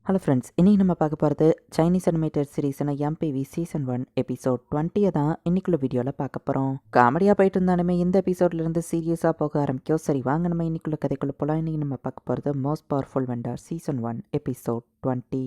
Hello friends, இன்னைக்கு நம்ம பார்க்க போகிறது சைனீஸ் அனிமேட்டட் சீரீஸான எம்பிவி சீசன் 1 எபிசோட் 20 தான் இன்னைக்குள்ள வீடியோவில் பார்க்க போகிறோம். காமெடியாக போயிட்டு இருந்தாலுமே இந்த எபிசோட்லேருந்து சீரியஸாக போக ஆரம்பிக்கும். சரி வாங்க நம்ம இன்னைக்குள்ள கதைக்குள்ள போகலாம். இன்னைக்கு நம்ம பார்க்க போகிறது most powerful vendor season 1 episode 20.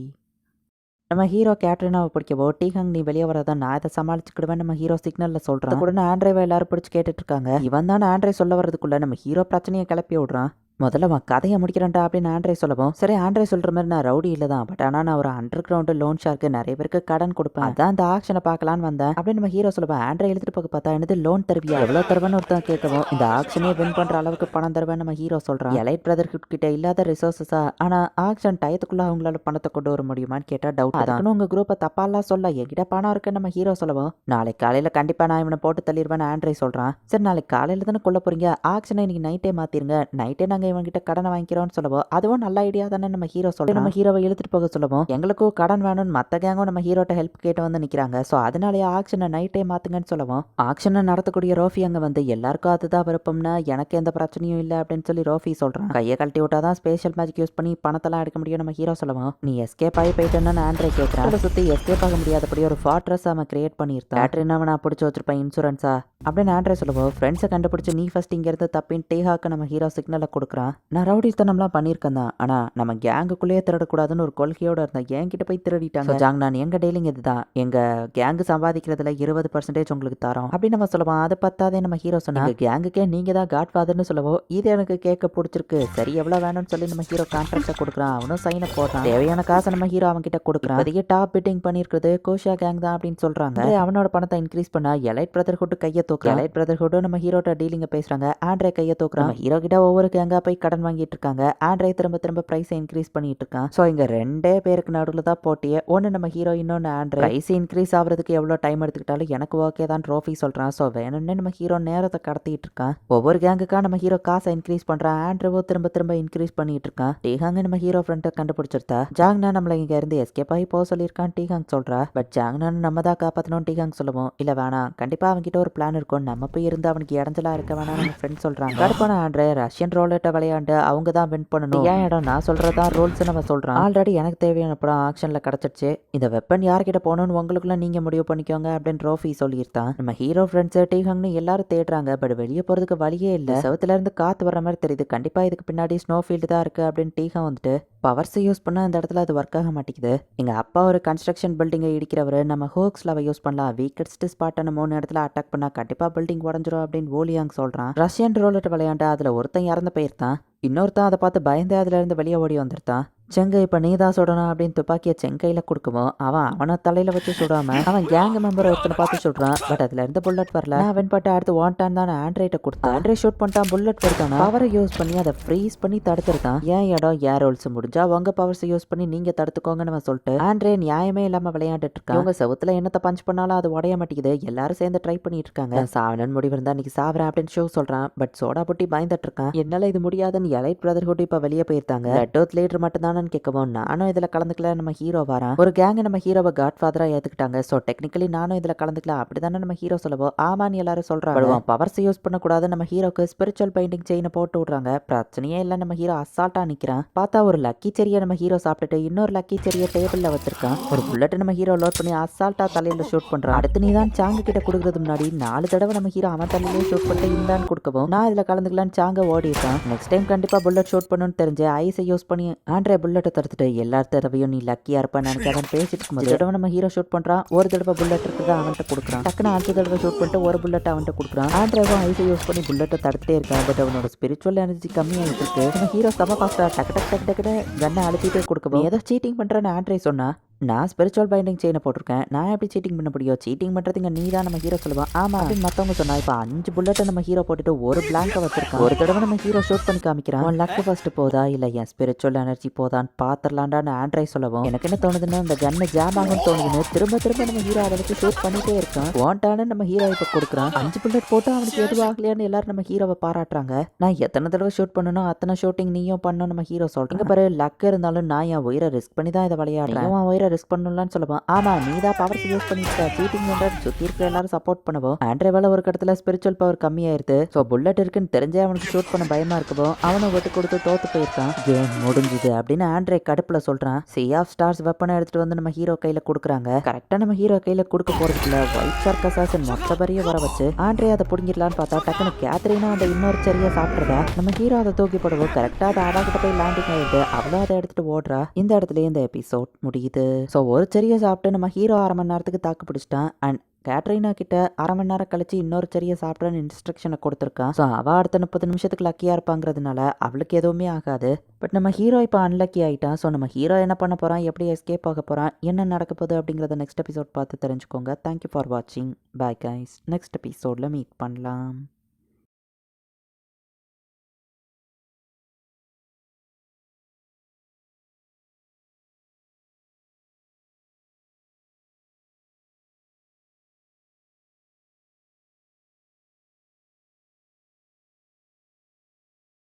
நம்ம ஹீரோ கேட்ரினாவை பிடிக்கவோ டீஹங் நீ வெளியே வரதான் நான் இதை சமாளிச்சுக்கிடுவேன் நம்ம ஹீரோ சிக்னலில் சொல்கிறான். கூட ஆண்ட்ரேவை எல்லாரும் பிடிச்சி கேட்டுட்டு இருக்காங்க. இவன் தான் ஆண்ட்ரே சொல்ல வரதுக்குள்ள நம்ம ஹீரோ பிரச்சனையை கிளப்பி விடுறான். முதல்ல கதையை முடிக்கிறேன்டா அப்படின்னு ஆண்ட்ரே சொல்லவும், சரி ஆண்ட்ரே சொல்கிற மாதிரி நான் ரவுடி இல்லை தான், பட் ஆனால் நான் ஒரு அண்டர் கிரவுண்டு லோன் ஷார்க்கு நிறைய பேருக்கு கடன் கொடுப்பேன், அதான் அந்த ஆக்ஷனை பார்க்கலான்னு வந்தேன் அப்படின்னு நம்ம ஹீரோ சொல்லுவேன். ஆண்ட்ரே எழுதிட்டு போக பார்த்தா என்னது லோன் தருவியா, எவ்வளோ தருவேன்னு ஒருத்தன் கேட்கவும், இந்த ஆக்ஷனே வின் பண்ணுற அளவுக்கு பணம் தருவேன் நம்ம ஹீரோ சொல்கிறான். எலைட் பிரதர்ஹுட் கிட்ட இல்லாத ரிசோர்ஸஸா, ஆனால் ஆக்ஷன் டயத்துக்குள்ள அவங்களால பணத்தை கொண்டு வர முடியுமான்னு கேட்டால் டவுட் தான். உங்கள் குரூப்பை தப்பாலாம் சொல்ல என்கிட்ட பணம் இருக்குன்னு நம்ம ஹீரோ சொல்லவும், நாளைக்கு காலையில் கண்டிப்பாக நான் இவனை போட்டு தள்ளிடுவேன் ஆண்ட்ரே சொல்கிறான். சரி நாளைக்கு காலையில் தானே கொல்ல போறீங்க, ஆக்ஷனை இன்னைக்கு நைட்டே மாற்றிருங்க, நைட்டே நாங்கள் இவன்கிட்ட கடனை வாங்கிக்கிறோம்னு சொல்லவும், அதுவும் நல்ல ஐடியா தானே நம்ம ஹீரோ சொல்றோம். நம்ம ஹீரோவை இழுத்துட்டு போக சொல்லவும், எங்களுக்கும் கடன் வேணும்னு மற்ற கேங்கும் நம்ம ஹீரோட்ட ஹெல்ப் கேட்டு வந்து நிற்கிறாங்க. ஸோ அதனாலேயே ஆக்ஷனை நைட்டே மாத்துங்கன்னு சொல்லவும், ஆக்ஷனை நடத்தக்கூடிய ரோஃபி அங்கே வந்து எல்லாருக்கும் அதுதான் விருப்பம்னா எனக்கு எந்த பிரச்சனையும் இல்லை அப்படின்னு சொல்லி ரோஃபி சொல்கிறான். கையை கழட்டி விட்டாதான் ஸ்பெஷல் மேஜிக் யூஸ் பண்ணி பணத்தெல்லாம் எடுக்க முடியும் நம்ம ஹீரோ சொல்லவும், நீ எஸ்கேப் ஆகி போயிட்டேன்னு ஆண்ட்ரே கேட்குறான். அதை சுற்றி எஸ்கேப் ஆக முடியாதபடி ஒரு ஃபார்ட்ரஸ் அவன் கிரியேட் பண்ணியிருந்தான். கேட்ரினாவை நான் பிடிச்சி வச்சிருப்பேன் இன்சூரன்ஸா அப்படின்னு ஆண்ட்ரே சொல்லுவோம். ஃப்ரெண்ட்ஸை கண்டுபிடிச்சி நீ ஃபர்ஸ்ட் இங்கேருந்து தப்பின்னு டீஹாக்கு நம்ம ஹீரோ சிக்னலை கொடுக்குறான். நான் ரவுடித்தனம்லாம் பண்ணியிருக்கேன் தான், ஆனால் நம்ம கேங்குக்குள்ளேயே திருடக்கூடாதுன்னு ஒரு கொள்கையோடு இருந்தேன், என்கிட்ட போய் திருடிட்டாங்க. ஜாங் நான் எங்கள் டெய்லிங் இதுதான், எங்கள் கேங்கு சம்பாதிக்கிறதுல 20% உங்களுக்கு தரோம் அப்படின்னு நம்ம சொல்லுவோம். அதை பத்தாதே நம்ம ஹீரோ சொன்னாங்க கேங்குக்கே நீங்கள் தான் காட் ஃபாதர்னு சொல்லவோ, இது எனக்கு கேட்க பிடிச்சிருக்கு, சரி எவ்வளோ வேணும்னு சொல்லி நம்ம ஹீரோ கான்ட்ராக்டை கொடுக்குறான். அவனும் சைனை போடுறான். தேவையான காசை நம்ம ஹீரோ அவன்கிட்ட கொடுக்குறான். அதிக டாப் பிட்டிங் பண்ணியிருக்கிறது கோஷா கேங் தான் அப்படின்னு சொல்கிறாங்க. அவனோட பணத்தை இன்க்ரீஸ் பண்ண எலைட் பிரதர்ஹுட் கையை தூக்குறான். எலைட் பிரதர்ஹுட் நம்ம ஹீரோட்ட டீலிங்க பேசுறாங்க. ஆண்ட்ரே கையை தூக்குறான். ஹீரோ கிட்ட ஒவ்வொரு கேங்கா போய் கடன் வாங்கிட்டு இருக்காங்க. ஆண்ட்ரே திரும்ப திரும்ப பிரைஸை இன்க்ரீஸ் பண்ணிட்டு இருக்கான். ஸோ இங்க ரெண்டே பேருக்கு நடுவில் தான் போட்டியே, ஒன்று நம்ம ஹீரோ இன்னொன்று ஆண்ட்ரே. பிரைஸ் இன்க்ரீஸ் ஆகிறதுக்கு எவ்வளோ டைம் எடுத்துக்கிட்டாலும் எனக்கு ஓகே தான் ட்ரோஃபி சொல்றான். ஸோ வேணும்னு நம்ம ஹீரோ நேரத்தை கடத்திட்டு இருக்கான். ஒவ்வொரு கேங்குக்கா நம்ம ஹீரோ காசை இன்க்ரீஸ் பண்றான். ஆண்ட்ரேவோ திரும்ப திரும்ப இன்க்ரீஸ் பண்ணிட்டு இருக்கான். டீஹாங் நம்ம ஹீரோ ஃப்ரெண்டை கண்டுபிடிச்சிருத்தா. ஜாங்னா நம்மள இங்க இருந்து எஸ்கேப் ஆகி போக சொல்லியிருக்கான் டீஹாங் சொல்றா. பட் ஜாங்னா நம்ம தான் காப்பாற்றணும் டீஹாங் சொல்லுவோம். இல்ல வேணாம், கண்டிப்பா அவன்கிட்ட ஒரு பிளான் இருக்கும், நம்ம போய் இருந்து அவனுக்கு இடஞ்சலா இருக்க வேணாம் நம்ம ஃப்ரெண்ட் சொல்றாங்க. கடுப்பான ஆண்ட்ரே ரஷ்யன் ரோலெட்டை விளையாண்டு அவங்க தான் வின் பண்ணணும், ஏன் இடம் நான் சொல்றதா ரூல்ஸ் நம்ம சொல்றான். ஆல்ரெடி எனக்கு தேவையான படம் ஆக்ஷன்ல கிடைச்சிருச்சு, இந்த வெப்பன் யார்கிட்ட போகணும்னு உங்களுக்குள்ள நீங்க முடிவு பண்ணிக்கோங்க அப்படின்னு ட்ரோஃபி சொல்லியிருந்தான். நம்ம ஹீரோ ஃப்ரெண்ட்ஸ் டீஹங்னு எல்லாரும் தேடுறாங்க. பட் வெளியே போறதுக்கு வழியே இல்லை. செவத்துல இருந்து காத்து வர மாதிரி தெரியுது, கண்டிப்பா இதுக்கு பின்னாடி ஸ்னோ ஃபீல்டு தான் இருக்கு அப்படின்னு டீஹங் வந்துட்டு பவர்ஸ் யூஸ் பண்ண அந்த இடத்துல அது ஒர்க் ஆக மாட்டேங்குது. எங்க அப்பா ஒரு கன்ஸ்ட்ரக்ஷன் பில்டிங்கை இடிக்கிறவர், நம்ம ஹோக்ஸ் லவ் யூஸ் பண்ணலாம், வீக்கெஸ்ட் ஸ்பாட்டான 3 இடத்துல அட்டாக் பண்ணா கண்டிப்பா பில்டிங் உடஞ்சிரும் அப்படின்னு ஓலியாங் சொல்றான். ரஷ்யன் ரோலெட் விளையாண்டு அதுல ஒருத்தன் இறந்து போயிருந்தான். இன்னொருத்தான் அதை பார்த்து பயந்து அதுல இருந்து வெளியே ஓடி வந்துருத்தான். செங்க இப்ப நீ தான் சுடணும் அப்படின்னு துப்பாக்கியை செங்கையில கொடுக்கவும், அவனை தலையில வச்சு சுடாம அவன் கேங் மெம்பர் ஒருத்தனை பார்த்து சுடுறான். பட் அதுல இருந்து புல்லட் வரல. அவன் பட்டு அடுத்து வாண்டான் தான் ஆண்ட்ரேட்ட கொடுத்தான். ஆண்ட்ரே ஷூட் பண்ணிட்டான், புல்லட் வருதானா பவரை யூஸ் பண்ணி அதை ஃப்ரீஸ் பண்ணி தடுத்துருக்கான். ஏன் இடம் ஏர் ரோல்ஸ் முடிஞ்சா உங்க பவர்ஸ் யூஸ் பண்ணி நீங்க தடுத்துக்கோங்கன்னு சொல்லிட்டு ஆண்ட்ரே நியாயமே இல்லாம விளையாண்டுட்டு இருக்கான். உங்க செவத்துல என்னத்தை பஞ்ச் பண்ணாலும் அது உடைய மாட்டேங்குது. எல்லாரும் சேர்ந்து ட்ரை பண்ணிட்டு இருக்காங்க. சாவனன் முடிவு இருந்தா இன்னைக்கு சாவறேன் அப்படின்னு ஷோ சொல்றான். பட் சோடா புட்டி பயந்துட்டு இருக்கான். என்னால இது முடியாதுன்னு எலைட் பிரதர்ஹுட் இப்ப வெளியே போயிருந்தாங்க. ரெட் லீடர் மட்டும் தானு கேட்கவும், நானும் இதுல கலந்துக்கல நம்ம ஹீரோ வரான். ஒரு கேங் நம்ம ஹீரோவை காட் ஃபாதரா ஏத்துக்கிட்டாங்க. சோ டெக்னிக்கலி நானும் இதுல கலந்துக்கல அப்படிதானே நம்ம ஹீரோ சொல்லவும், ஆமான்னு எல்லாரும் சொல்றாங்க. பவர்ஸ் யூஸ் பண்ணக்கூடாது நம்ம ஹீரோக்கு ஸ்பிரிச்சுவல் பெயிண்டிங் செயினை போட்டு விடுறாங்க. பிரச்சனையே இல்ல, நம்ம ஹீரோ அசால்ட்டா நிக்கிறான். பார்த்தா ஒரு லக்கி செரியை நம்ம ஹீரோ சாப்பிட்டுட்டு இன்னொரு லக்கி செரியை டேபிள்ல வச்சிருக்கான். ஒரு புல்லட் நம்ம ஹீரோ லோட் பண்ணி அசால்ட்டா தலையில ஷூட் பண்றான். அடுத்து நீ தான் சாங்கு கிட்ட கொடுக்கறது முன்னாடி 4 தடவை நம்ம ஹீரோ அவன் தலையிலே ஷூட் பண்ணிட்டு இந்தான்னு கொடுக்கவும், நான் இதுல கலந்துக்கலான்னு சாங்க ஓடிட்டான். நெக்ஸ்ட் டைம் கண்டிப்பா புல்லட் ஷூட் பண்ணணும்னு தெரிஞ்சு ஐஸை யூஸ் பண்ணி ஆண்ட்ரே புல்லட்டை தடுத்துட்டு எல்லா தடவையும் நீ லக்கியா இருப்பான்னு நினைக்காதான் பேசிட்டு இருக்கும்போது தடவை நம்ம ஹீரோ ஷூட் பண்றான். ஒரு தடவை புல்லட் இருக்குதா அவன்கிட்ட கொடுக்குறான். டக்குன்னு அடுத்த தடவை ஷூட் பண்ணிட்டு ஒரு புல்லட் அவன்கிட்ட கொடுக்குறான். ஆண்ட்ரேவும் ஐஸை யூஸ் பண்ணி புல்லட்டை தடுத்துட்டே இருக்கான். பட் அவனோட ஸ்பிரிச்சுவல் எனர்ஜி கம்மியாகிட்டு இருக்கு. நம்ம ஹீரோ செம ஃபாஸ்டா டக்கு டக்கு டக்கு டக்குன்னு கண்ணை அழுத்திட்டே கொடுக்கவும், ஏதோ சீட்டிங் பண்றேன்னு ஆண்ட்ரே சொன்னா. நான் ஸ்பிரிச்சுவல் பைண்டிங் செயினை போட்டிருக்கேன், நான் எப்படி சீட்டிங் பண்ண முடியும், சீட்டிங் பண்ணுறதுங்க நீ தான் நம்ம ஹீரோ சொல்லுவான். ஆமா அப்படின்னு மற்றவங்க சொன்னா. இப்போ 5 புல்லட்டை நம்ம ஹீரோ போட்டுட்டு ஒரு பிளாங்கை வச்சிருக்கான். ஒரு தடவை நம்ம ஹீரோ ஷூட் பண்ணி காமிக்கிறான். உன் லக்கு ஃபர்ஸ்ட் போதா இல்லை என் ஸ்பிரிச்சுவல் எனர்ஜி போதான்னு பார்த்துடலாண்டான்னு ஆண்ட்ரே சொல்லவும், எனக்கு என்ன தோணுதுன்னா இந்த கன்னை ஜாம் ஆகும்னு தோணுதுன்னு திரும்ப திரும்ப நம்ம ஹீரோ அதை வச்சு ஷூட் பண்ணிட்டே இருக்கான். வாண்டான்னு நம்ம ஹீரோ இப்போ கொடுக்குறான். 5 புல்லட் போட்டு அவனுக்கு எதுவும் ஆகலையான்னு எல்லாரும் நம்ம ஹீரோவை பாராட்டுறாங்க. நான் எத்தனை தடவை ஷூட் பண்ணணும் அத்தனை ஷூட்டிங் நீயும் பண்ணணும் நம்ம ஹீரோ சொல்றேன். பாரு லக் இருந்தாலும் நான் என் உயிரை ரிஸ்க் பண்ணி தான் இதை விளையாடுறேன். உன் உயிரை ரிஸ்க் பண்ணலாம்னு சொல்லுவான். ஆமா நீ தான் பவர்ஸ் யூஸ் பண்ணிட்டு சீட்டிங் பண்ற சுத்தி இருக்கிற எல்லாரும் சப்போர்ட் பண்ணுவோம். ஆண்ட்ரேவால ஒரு இடத்துல ஸ்பிரிச்சுவல் பவர் கம்மியாயிருது. ஸோ புல்லட் இருக்குன்னு தெரிஞ்சே அவனுக்கு ஷூட் பண்ண பயமா இருக்கவோ அவனும் விட்டு கொடுத்து தோத்து போயிருக்கான். கேம் முடிஞ்சுது அப்படின்னு ஆண்ட்ரே கடுப்புல சொல்றான். சி ஆஃப் ஸ்டார்ஸ் வெப்பனை எடுத்துட்டு வந்து நம்ம ஹீரோ கையில கொடுக்குறாங்க. கரெக்டா நம்ம ஹீரோ கையில கொடுக்க போறதுக்குள்ள ஒயிட் ஷார்க் அசாசன் மொத்த பெரிய வர வச்சு ஆண்ட்ரே அதை புடிங்கிடலான்னு பார்த்தா டக்குனு கேத்ரினா அந்த இன்னொரு செடியை சாப்பிட்றதா நம்ம ஹீரோ அதை தூக்கி போடுவோம். கரெக்டா அதை அவகிட்ட போய் லேண்டிங் ஆயிடுது. அவளும் அதை எடுத்துட்டு ஓடுறா. இந்த இடத்துல இந்த எபிசோட் முடியுது. ஸோ ஒரு செடியை சாப்பிட்டு நம்ம ஹீரோ 1/2 மணி நேரத்துக்கு தாக்கு பிடிச்சிட்டான். அண்ட் கேட்ரினா கிட்ட 1/2 மணி நேரம் கழிச்சு இன்னொரு செடியை சாப்பிட்றன்னு இன்ஸ்ட்ரக்ஷனை கொடுத்துருக்கான். ஸோ அவள் அடுத்த 30 நிமிஷத்துக்கு லக்கியாக இருப்பாங்கிறதுனால அவளுக்கு எதுவுமே ஆகாது. பட் நம்ம ஹீரோ இப்போ அன்லக்கி ஆகிட்டான். ஸோ நம்ம ஹீரோ என்ன பண்ண போகிறான், எப்படி எஸ்கேப் ஆக போகிறான், என்ன நடக்க போகுது அப்படிங்கிறத நெக்ஸ்ட் எபிசோட் பார்த்து தெரிஞ்சுக்கோங்க. தேங்க்யூ ஃபார் வாட்சிங். Bye guys. நெக்ஸ்ட் எபிசோடில் மீட் பண்ணலாம்.